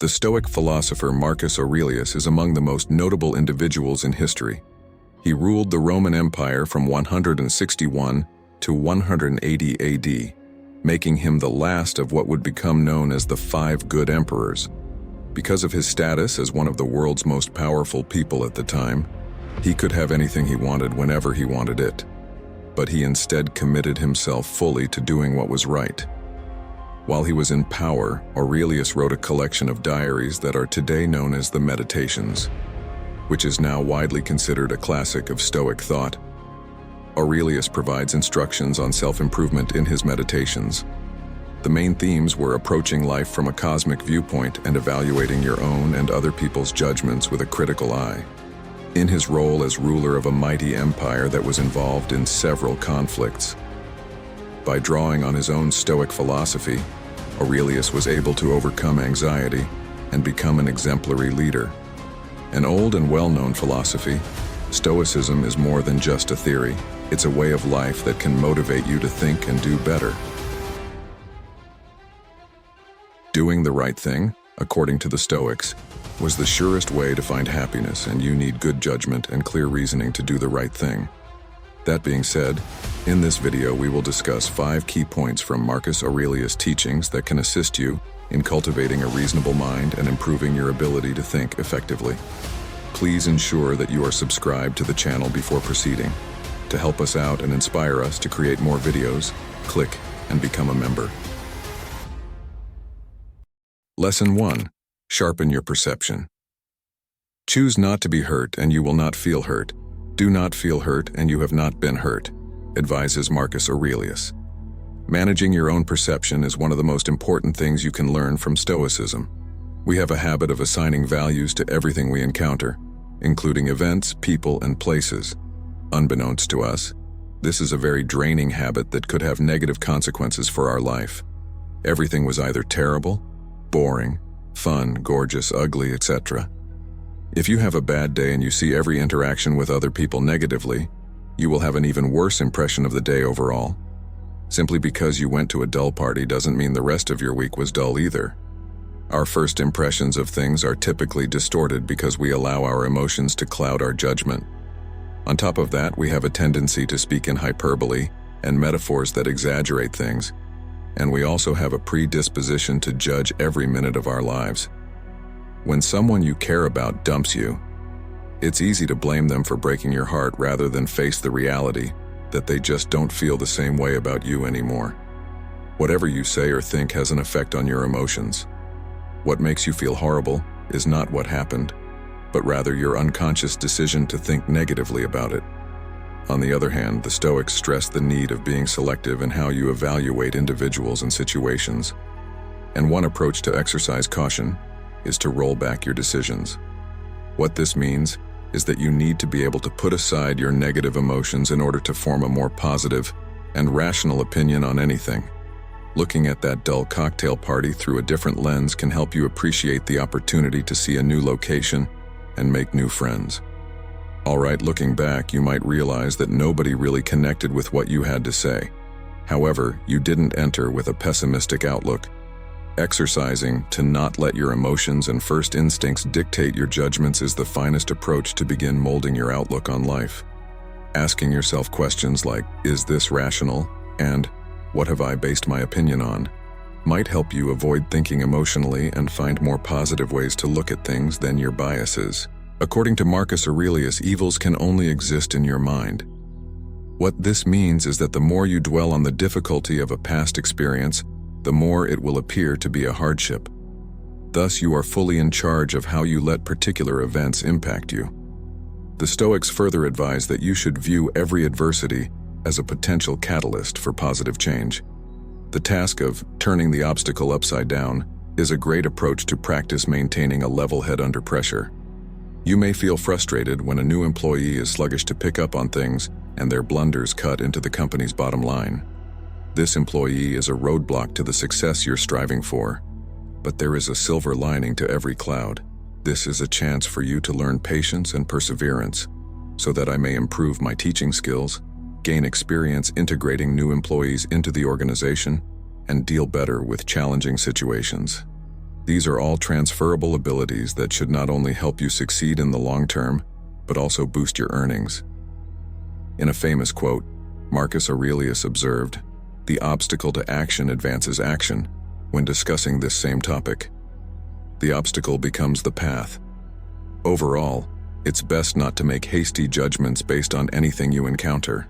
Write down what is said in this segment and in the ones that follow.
The Stoic philosopher Marcus Aurelius is among the most notable individuals in history. He ruled the Roman Empire from 161 to 180 AD, making him the last of what would become known as the Five Good Emperors. Because of his status as one of the world's most powerful people at the time, he could have anything he wanted whenever he wanted it. But he instead committed himself fully to doing what was right. While he was in power, Aurelius wrote a collection of diaries that are today known as the Meditations, which is now widely considered a classic of Stoic thought. Aurelius provides instructions on self-improvement in his meditations. The main themes were approaching life from a cosmic viewpoint and evaluating your own and other people's judgments with a critical eye. In his role as ruler of a mighty empire that was involved in several conflicts, by drawing on his own Stoic philosophy, Aurelius was able to overcome anxiety and become an exemplary leader. An old and well-known philosophy, Stoicism is more than just a theory. It's a way of life that can motivate you to think and do better. Doing the right thing, according to the Stoics, was the surest way to find happiness, and you need good judgment and clear reasoning to do the right thing. That being said, in this video we will discuss 5 key points from Marcus Aurelius' teachings that can assist you in cultivating a reasonable mind and improving your ability to think effectively. Please ensure that you are subscribed to the channel before proceeding. To help us out and inspire us to create more videos, click and become a member. Lesson 1. Sharpen your perception. Choose not to be hurt and you will not feel hurt. Do not feel hurt and you have not been hurt, advises Marcus Aurelius. Managing your own perception is one of the most important things you can learn from Stoicism. We have a habit of assigning values to everything we encounter, including events, people, and places. Unbeknownst to us, this is a very draining habit that could have negative consequences for our life. Everything was either terrible, boring, fun, gorgeous, ugly, etc. If you have a bad day and you see every interaction with other people negatively, you will have an even worse impression of the day overall. Simply because you went to a dull party doesn't mean the rest of your week was dull either. Our first impressions of things are typically distorted because we allow our emotions to cloud our judgment. On top of that, we have a tendency to speak in hyperbole and metaphors that exaggerate things, and we also have a predisposition to judge every minute of our lives. When someone you care about dumps you, it's easy to blame them for breaking your heart rather than face the reality that they just don't feel the same way about you anymore. Whatever you say or think has an effect on your emotions. What makes you feel horrible is not what happened, but rather your unconscious decision to think negatively about it. On the other hand, the Stoics stress the need of being selective in how you evaluate individuals and situations. And one approach to exercise caution is to roll back your decisions. What this means is that you need to be able to put aside your negative emotions in order to form a more positive and rational opinion on anything. Looking at that dull cocktail party through a different lens can help you appreciate the opportunity to see a new location and make new friends. Alright, looking back, you might realize that nobody really connected with what you had to say. However, you didn't enter with a pessimistic outlook. Exercising to not let your emotions and first instincts dictate your judgments is the finest approach to begin molding your outlook on life. Asking yourself questions like, is this rational? And, what have I based my opinion on? Might help you avoid thinking emotionally and find more positive ways to look at things than your biases. According to Marcus Aurelius, evils can only exist in your mind. What this means is that the more you dwell on the difficulty of a past experience, the more it will appear to be a hardship. Thus, you are fully in charge of how you let particular events impact you. The Stoics further advise that you should view every adversity as a potential catalyst for positive change. The task of turning the obstacle upside down is a great approach to practice maintaining a level head under pressure. You may feel frustrated when a new employee is sluggish to pick up on things and their blunders cut into the company's bottom line. This employee is a roadblock to the success you're striving for. But there is a silver lining to every cloud. This is a chance for you to learn patience and perseverance, so that I may improve my teaching skills, gain experience integrating new employees into the organization, and deal better with challenging situations. These are all transferable abilities that should not only help you succeed in the long term, but also boost your earnings. In a famous quote, Marcus Aurelius observed, "The obstacle to action advances action," when discussing this same topic. The obstacle becomes the path. Overall, it's best not to make hasty judgments based on anything you encounter.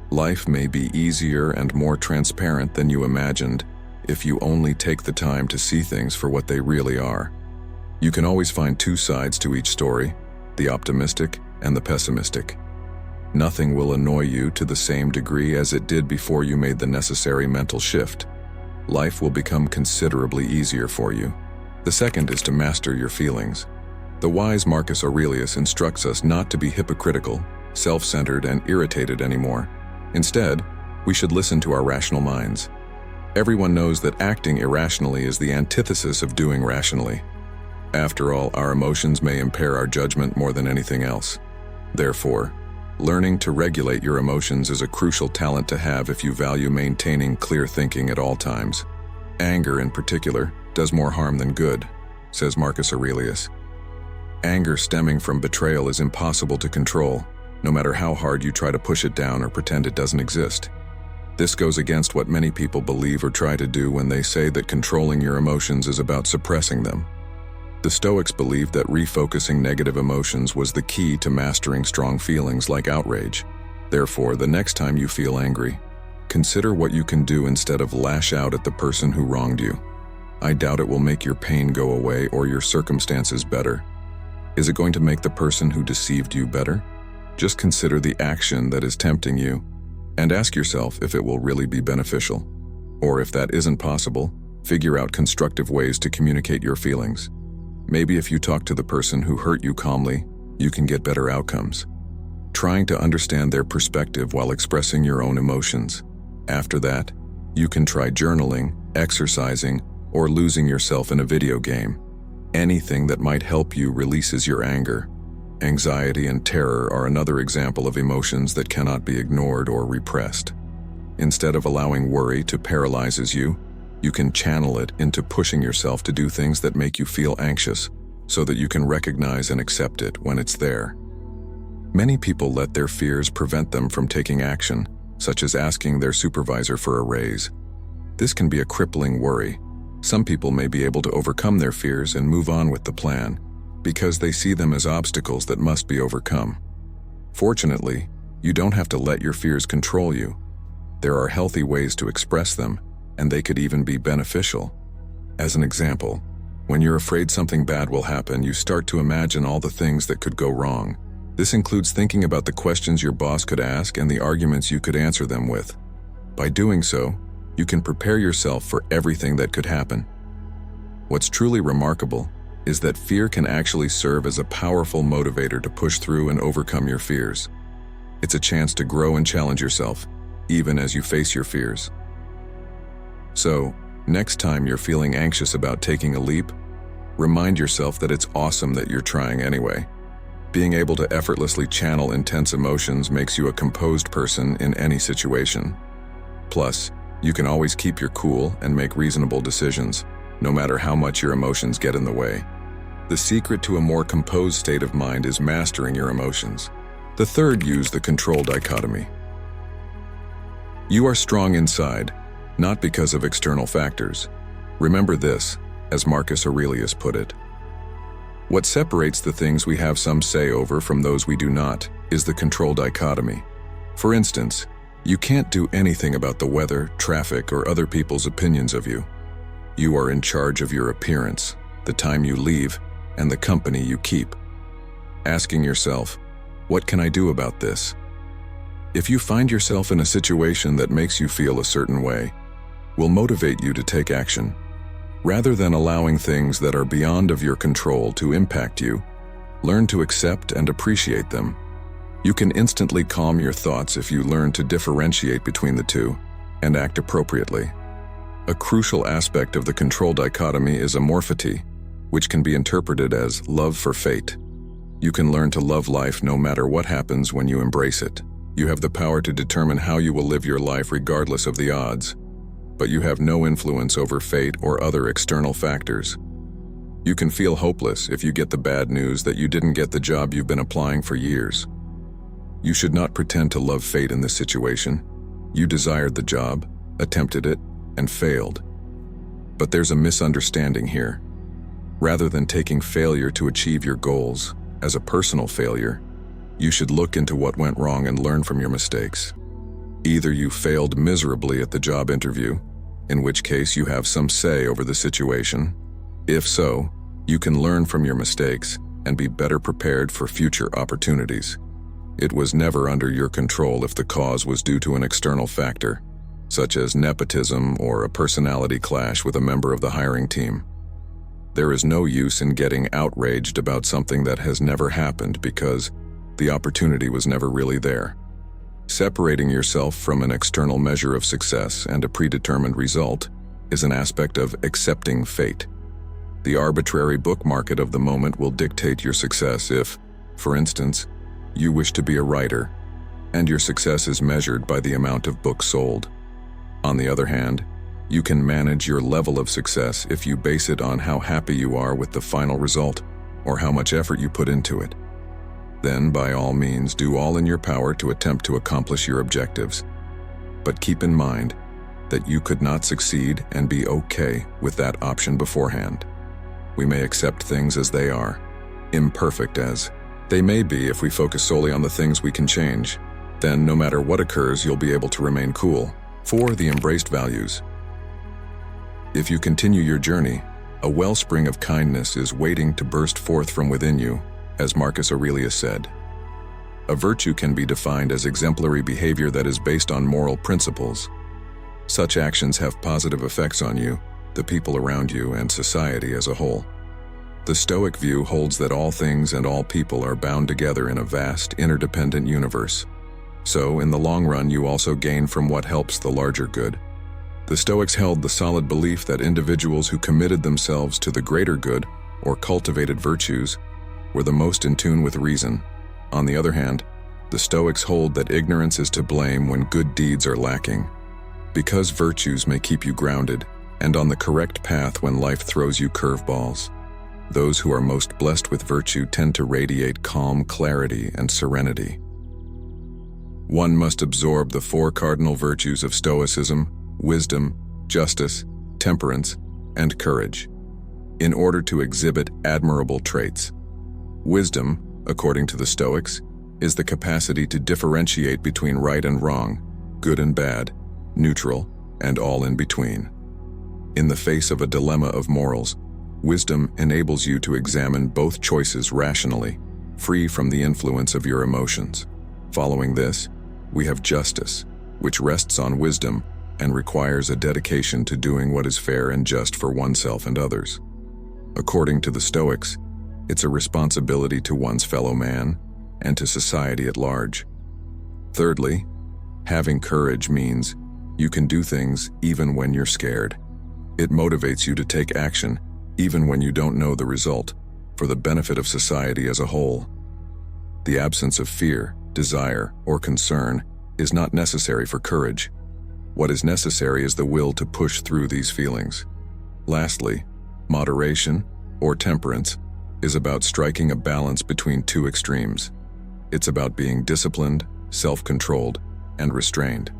Life may be easier and more transparent than you imagined if you only take the time to see things for what they really are. You can always find two sides to each story, the optimistic and the pessimistic. Nothing will annoy you to the same degree as it did before you made the necessary mental shift. Life will become considerably easier for you. The second is to master your feelings. The wise Marcus Aurelius instructs us not to be hypocritical, self-centered, and irritated anymore. Instead, we should listen to our rational minds. Everyone knows that acting irrationally is the antithesis of doing rationally. After all, our emotions may impair our judgment more than anything else. Therefore, learning to regulate your emotions is a crucial talent to have if you value maintaining clear thinking at all times. Anger, in particular, does more harm than good, says Marcus Aurelius. Anger stemming from betrayal is impossible to control, no matter how hard you try to push it down or pretend it doesn't exist. This goes against what many people believe or try to do when they say that controlling your emotions is about suppressing them. The Stoics believed that refocusing negative emotions was the key to mastering strong feelings like outrage. Therefore, the next time you feel angry, consider what you can do instead of lash out at the person who wronged you. I doubt it will make your pain go away or your circumstances better. Is it going to make the person who deceived you better? Just consider the action that is tempting you and ask yourself if it will really be beneficial. Or if that isn't possible, figure out constructive ways to communicate your feelings. Maybe if you talk to the person who hurt you calmly, you can get better outcomes. Trying to understand their perspective while expressing your own emotions. After that, you can try journaling, exercising, or losing yourself in a video game. Anything that might help you releases your anger. Anxiety and terror are another example of emotions that cannot be ignored or repressed. Instead of allowing worry to paralyze you, you can channel it into pushing yourself to do things that make you feel anxious, so that you can recognize and accept it when it's there. Many people let their fears prevent them from taking action, such as asking their supervisor for a raise. This can be a crippling worry. Some people may be able to overcome their fears and move on with the plan, because they see them as obstacles that must be overcome. Fortunately, you don't have to let your fears control you. There are healthy ways to express them, and they could even be beneficial. As an example, when you're afraid something bad will happen, you start to imagine all the things that could go wrong. This includes thinking about the questions your boss could ask and the arguments you could answer them with. By doing so, you can prepare yourself for everything that could happen. What's truly remarkable is that fear can actually serve as a powerful motivator to push through and overcome your fears. It's a chance to grow and challenge yourself, even as you face your fears. So, next time you're feeling anxious about taking a leap, remind yourself that it's awesome that you're trying anyway. Being able to effortlessly channel intense emotions makes you a composed person in any situation. Plus, you can always keep your cool and make reasonable decisions, no matter how much your emotions get in the way. The secret to a more composed state of mind is mastering your emotions. The third, use the control dichotomy. You are strong inside, not because of external factors. Remember this, as Marcus Aurelius put it. What separates the things we have some say over from those we do not is the control dichotomy. For instance, you can't do anything about the weather, traffic, or other people's opinions of you. You are in charge of your appearance, the time you leave, and the company you keep. Asking yourself, what can I do about this? If you find yourself in a situation that makes you feel a certain way, will motivate you to take action. Rather than allowing things that are beyond of your control to impact you, learn to accept and appreciate them. You can instantly calm your thoughts if you learn to differentiate between the two and act appropriately. A crucial aspect of the control dichotomy is amorphity, which can be interpreted as love for fate. You can learn to love life no matter what happens when you embrace it. You have the power to determine how you will live your life regardless of the odds, but you have no influence over fate or other external factors. You can feel hopeless if you get the bad news that you didn't get the job you've been applying for years. You should not pretend to love fate in this situation. You desired the job, attempted it, and failed. But there's a misunderstanding here. Rather than taking failure to achieve your goals as a personal failure, you should look into what went wrong and learn from your mistakes. Either you failed miserably at the job interview, in which case you have some say over the situation. If so, you can learn from your mistakes and be better prepared for future opportunities. It was never under your control if the cause was due to an external factor, such as nepotism or a personality clash with a member of the hiring team. There is no use in getting outraged about something that has never happened because the opportunity was never really there. Separating yourself from an external measure of success and a predetermined result is an aspect of accepting fate. The arbitrary book market of the moment will dictate your success if, for instance, you wish to be a writer, and your success is measured by the amount of books sold. On the other hand, you can manage your level of success if you base it on how happy you are with the final result or how much effort you put into it. Then, by all means, do all in your power to attempt to accomplish your objectives. But keep in mind that you could not succeed and be okay with that option beforehand. We may accept things as they are, imperfect as they may be if we focus solely on the things we can change. Then, no matter what occurs, you'll be able to remain cool. 4. The embraced values. If you continue your journey, a wellspring of kindness is waiting to burst forth from within you, as Marcus Aurelius said. A virtue can be defined as exemplary behavior that is based on moral principles. Such actions have positive effects on you, the people around you, and society as a whole. The Stoic view holds that all things and all people are bound together in a vast, interdependent universe. So, in the long run, you also gain from what helps the larger good. The Stoics held the solid belief that individuals who committed themselves to the greater good, or cultivated virtues, were the most in tune with reason. On the other hand, the Stoics hold that ignorance is to blame when good deeds are lacking. Because virtues may keep you grounded and on the correct path when life throws you curveballs. Those who are most blessed with virtue tend to radiate calm, clarity, and serenity. One must absorb the 4 cardinal virtues of Stoicism: wisdom, justice, temperance, and courage, in order to exhibit admirable traits. Wisdom, according to the Stoics, is the capacity to differentiate between right and wrong, good and bad, neutral, and all in between. In the face of a dilemma of morals, wisdom enables you to examine both choices rationally, free from the influence of your emotions. Following this, we have justice, which rests on wisdom and requires a dedication to doing what is fair and just for oneself and others. According to the Stoics, it's a responsibility to one's fellow man and to society at large. Thirdly, having courage means you can do things even when you're scared. It motivates you to take action even when you don't know the result, for the benefit of society as a whole. The absence of fear, desire, or concern is not necessary for courage. What is necessary is the will to push through these feelings. Lastly, moderation, or temperance, is about striking a balance between 2 extremes. It's about being disciplined, self-controlled, and restrained.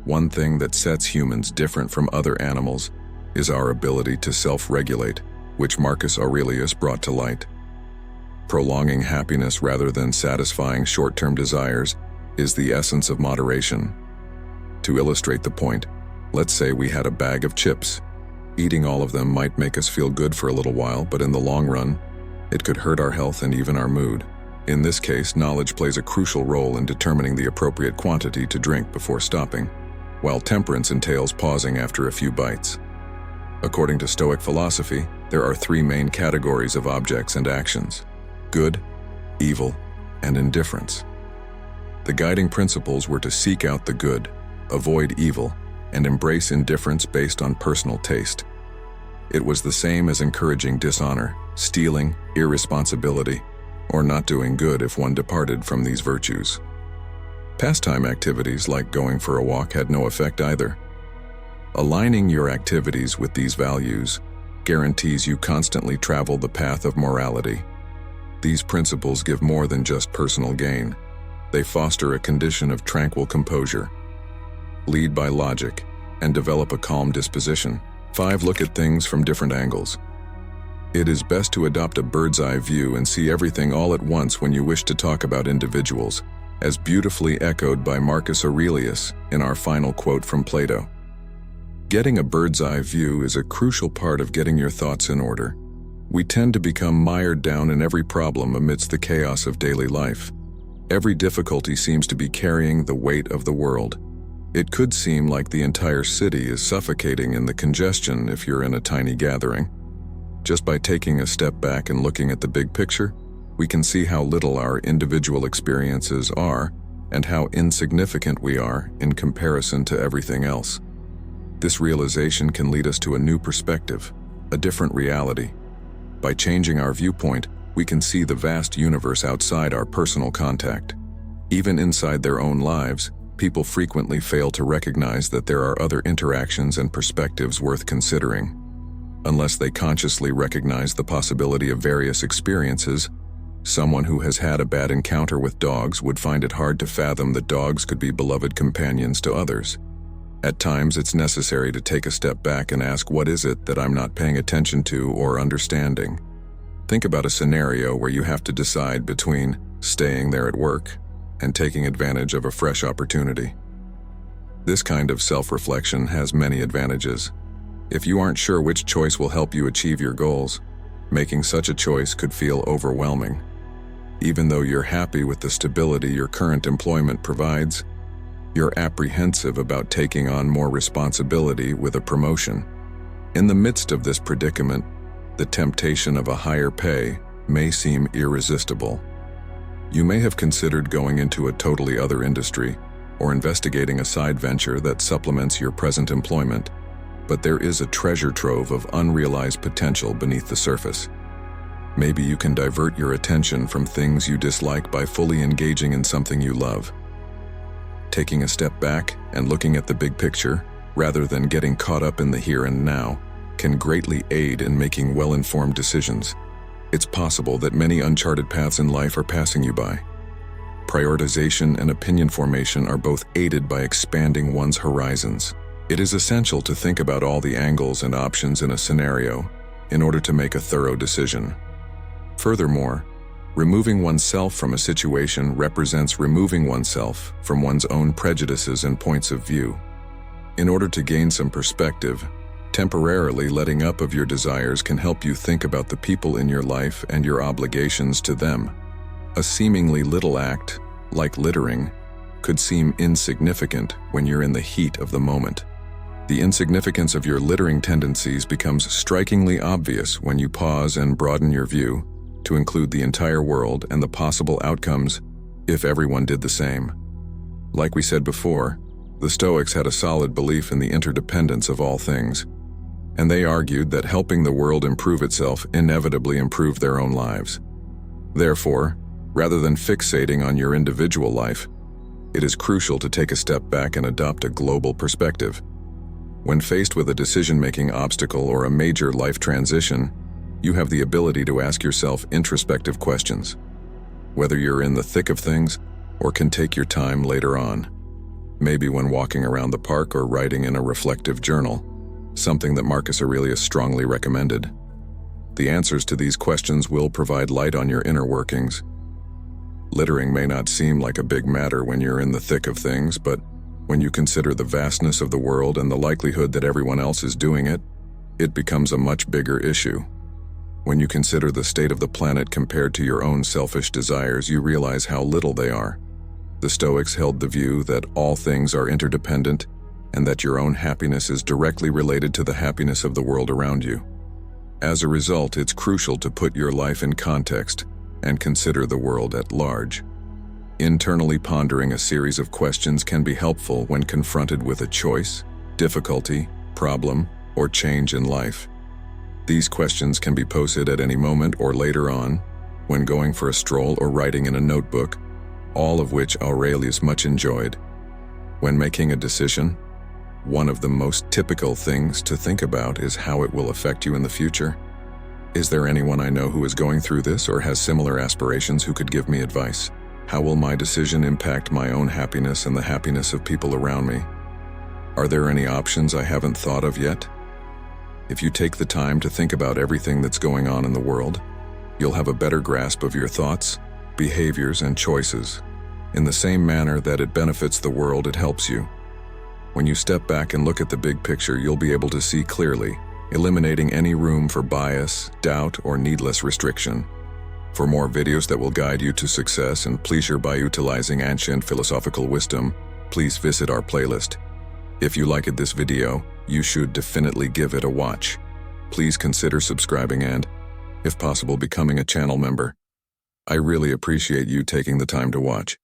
One thing that sets humans different from other animals is our ability to self-regulate, which Marcus Aurelius brought to light. Prolonging happiness rather than satisfying short-term desires is the essence of moderation. To illustrate the point, let's say we had a bag of chips. Eating all of them might make us feel good for a little while, but in the long run, it could hurt our health and even our mood. In this case, knowledge plays a crucial role in determining the appropriate quantity to drink before stopping, while temperance entails pausing after a few bites. According to Stoic philosophy, there are 3 main categories of objects and actions: good, evil, and indifference. The guiding principles were to seek out the good, avoid evil, and embrace indifference based on personal taste. It was the same as encouraging dishonor, stealing, irresponsibility, or not doing good if one departed from these virtues. Pastime activities like going for a walk had no effect either. Aligning your activities with these values guarantees you constantly travel the path of morality. These principles give more than just personal gain. They foster a condition of tranquil composure. Lead by logic and develop a calm disposition. 5. Look at things from different angles. It is best to adopt a bird's-eye view and see everything all at once when you wish to talk about individuals, as beautifully echoed by Marcus Aurelius in our final quote from Plato. Getting a bird's-eye view is a crucial part of getting your thoughts in order. We tend to become mired down in every problem amidst the chaos of daily life. Every difficulty seems to be carrying the weight of the world. It could seem like the entire city is suffocating in the congestion if you're in a tiny gathering. Just by taking a step back and looking at the big picture, we can see how little our individual experiences are and how insignificant we are in comparison to everything else. This realization can lead us to a new perspective, a different reality. By changing our viewpoint, we can see the vast universe outside our personal contact. Even inside their own lives, people frequently fail to recognize that there are other interactions and perspectives worth considering. Unless they consciously recognize the possibility of various experiences, someone who has had a bad encounter with dogs would find it hard to fathom that dogs could be beloved companions to others. At times, it's necessary to take a step back and ask, what is it that I'm not paying attention to or understanding? Think about a scenario where you have to decide between staying there at work and taking advantage of a fresh opportunity. This kind of self-reflection has many advantages. If you aren't sure which choice will help you achieve your goals, making such a choice could feel overwhelming. Even though you're happy with the stability your current employment provides, you're apprehensive about taking on more responsibility with a promotion. In the midst of this predicament, the temptation of a higher pay may seem irresistible. You may have considered going into a totally other industry or investigating a side venture that supplements your present employment, but there is a treasure trove of unrealized potential beneath the surface. Maybe you can divert your attention from things you dislike by fully engaging in something you love. Taking a step back and looking at the big picture, rather than getting caught up in the here and now, can greatly aid in making well-informed decisions. It's possible that many uncharted paths in life are passing you by. Prioritization and opinion formation are both aided by expanding one's horizons. It is essential to think about all the angles and options in a scenario in order to make a thorough decision. Furthermore, removing oneself from a situation represents removing oneself from one's own prejudices and points of view. In order to gain some perspective, temporarily letting up of your desires can help you think about the people in your life and your obligations to them. A seemingly little act, like littering, could seem insignificant when you're in the heat of the moment. The insignificance of your littering tendencies becomes strikingly obvious when you pause and broaden your view to include the entire world and the possible outcomes if everyone did the same. Like we said before, the Stoics had a solid belief in the interdependence of all things, and they argued that helping the world improve itself inevitably improved their own lives. Therefore, rather than fixating on your individual life, it is crucial to take a step back and adopt a global perspective. When faced with a decision-making obstacle or a major life transition, you have the ability to ask yourself introspective questions, whether you're in the thick of things or can take your time later on. Maybe when walking around the park or writing in a reflective journal, something that Marcus Aurelius strongly recommended. The answers to these questions will provide light on your inner workings. Littering may not seem like a big matter when you're in the thick of things, but when you consider the vastness of the world and the likelihood that everyone else is doing it, it becomes a much bigger issue. When you consider the state of the planet compared to your own selfish desires, you realize how little they are. The Stoics held the view that all things are interdependent and that your own happiness is directly related to the happiness of the world around you. As a result, it's crucial to put your life in context and consider the world at large. Internally pondering a series of questions can be helpful when confronted with a choice, difficulty, problem, or change in life. These questions can be posed at any moment or later on, when going for a stroll or writing in a notebook, all of which Aurelius much enjoyed. When making a decision, One of the most typical things to think about is how it will affect you in the future. Is there anyone I know who is going through this or has similar aspirations who could give me advice? How will my decision impact my own happiness and the happiness of people around me? Are there any options I haven't thought of yet? If you take the time to think about everything that's going on in the world, you'll have a better grasp of your thoughts, behaviors, and choices. In the same manner that it benefits the world, it helps you. When you step back and look at the big picture, you'll be able to see clearly, eliminating any room for bias, doubt, or needless restriction. For more videos that will guide you to success and pleasure by utilizing ancient philosophical wisdom, please visit our playlist. If you liked this video, you should definitely give it a watch. Please consider subscribing and, if possible, becoming a channel member. I really appreciate you taking the time to watch.